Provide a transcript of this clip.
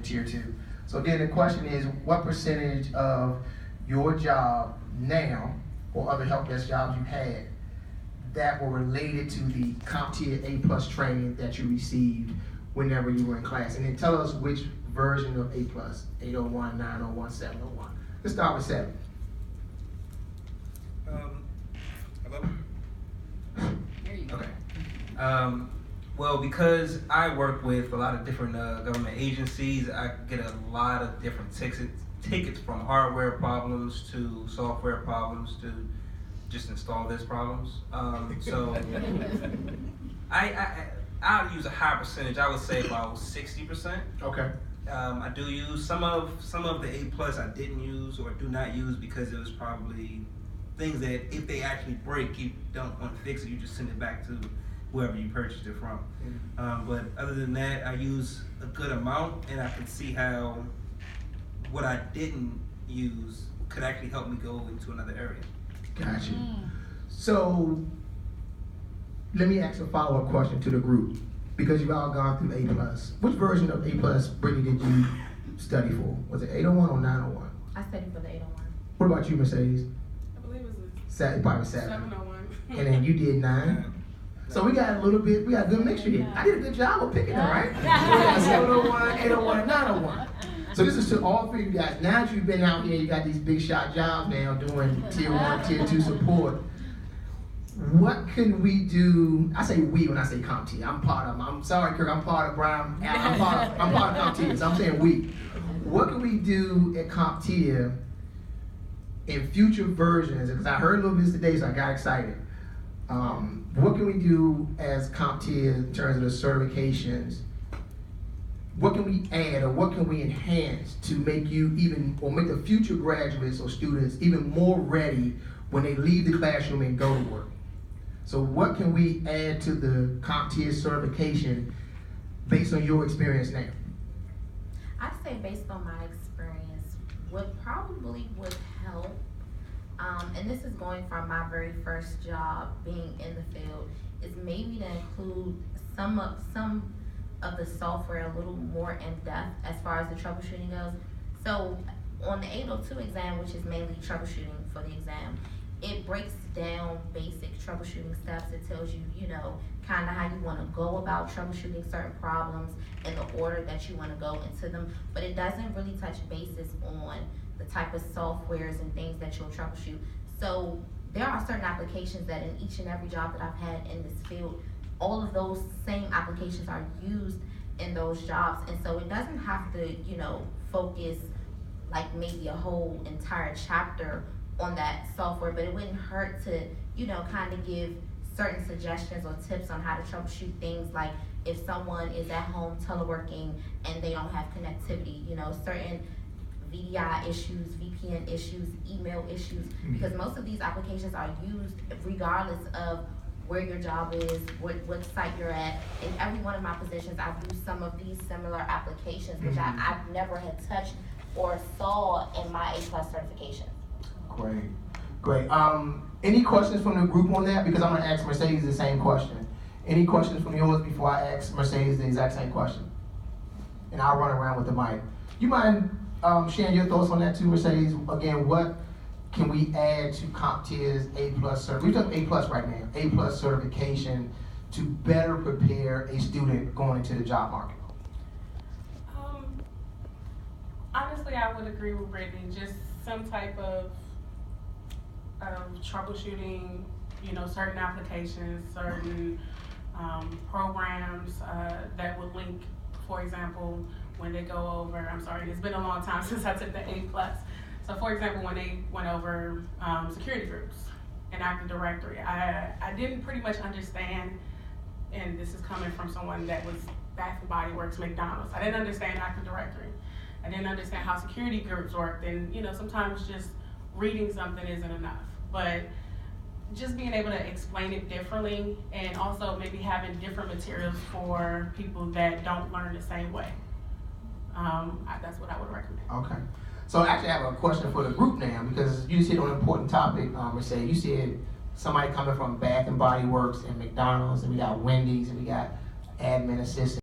tier 2. So again, the question is, what percentage of your job now, or other help desk jobs you had, that were related to the CompTIA A+ training that you received whenever you were in class? And then tell us which version of A+, 801, 901, 701. Let's start with 7. Hello? There you go. Okay. Well, because I work with a lot of different government agencies, I get a lot of different tickets from hardware problems to software problems to just install this problems. So I'll use a high percentage. I would say about 60%. Okay. I do use some of the A+ I didn't use or do not use because it was probably things that if they actually break, you don't want to fix it. You just send it back to whoever you purchased it from. But other than that, I use a good amount, and I can see how what I didn't use could actually help me go into another area. Gotcha. So let me ask a follow-up question to the group, because you've all gone through A+. Which version of A+, Brittany, did you study for? Was it 801 or 901? I studied for the 801. What about you, Mercedes? I believe it was Probably 7. 701. And then you did 9. So we got a good mixture here. I did a good job of picking them, right? We got 701, 801, and 901. So this is to all three of you guys. Now that you've been out here, you got these big shot jobs now doing tier 1, tier 2 support. What can we do? I say we when I say CompTIA. I'm sorry, Kirk, I'm part of Brown. I'm part of CompTIA, so I'm saying we. What can we do at CompTIA in future versions? Because I heard a little bit today, so I got excited. What can we do as CompTIA in terms of the certifications? What can we add or what can we enhance to make you make the future graduates or students even more ready when they leave the classroom and go to work? So what can we add to the CompTIA certification based on your experience now? I'd say based on my experience, what probably would help, and this is going from my very first job being in the field, is maybe to include some of the software a little more in depth as far as the troubleshooting goes. So on the 802 exam, which is mainly troubleshooting for the exam, it breaks down basic troubleshooting steps. It tells you, kind of how you want to go about troubleshooting certain problems in the order that you want to go into them, but it doesn't really touch bases on the type of softwares and things that you'll troubleshoot. So there are certain applications that in each and every job that I've had in this field, all of those same applications are used in those jobs. And so it doesn't have to, focus like maybe a whole entire chapter on that software, but it wouldn't hurt to, kind of give certain suggestions or tips on how to troubleshoot things like if someone is at home teleworking and they don't have connectivity, certain VDI issues, VPN issues, email issues, because most of these applications are used regardless of where your job is, what site you're at. In every one of my positions, I've used some of these similar applications, which I've never had touched or saw in my A+ certification. Great. Any questions from the group on that? Because I'm gonna ask Mercedes the same question. Any questions from yours before I ask Mercedes the exact same question? And I'll run around with the mic. You mind sharing your thoughts on that too, Mercedes? Again, what can we add to CompTIA's A+ cert? We're talking A+ right now, A+ certification to better prepare a student going into the job market? Honestly, I would agree with Brittany. Just some type of troubleshooting, certain applications, certain programs that would link, for example, when they go over, I'm sorry, it's been a long time since I took the A+. So for example, when they went over security groups and Active Directory, I didn't pretty much understand, and this is coming from someone that was Bath and Body Works, McDonald's. I didn't understand Active Directory. I didn't understand how security groups worked, and sometimes just reading something isn't enough. But just being able to explain it differently, and also maybe having different materials for people that don't learn the same way. That's what I would recommend. Okay. So I actually have a question for the group now, because you just hit on an important topic, Mercedes. You said somebody coming from Bath and Body Works and McDonald's, and we got Wendy's, and we got admin assistant.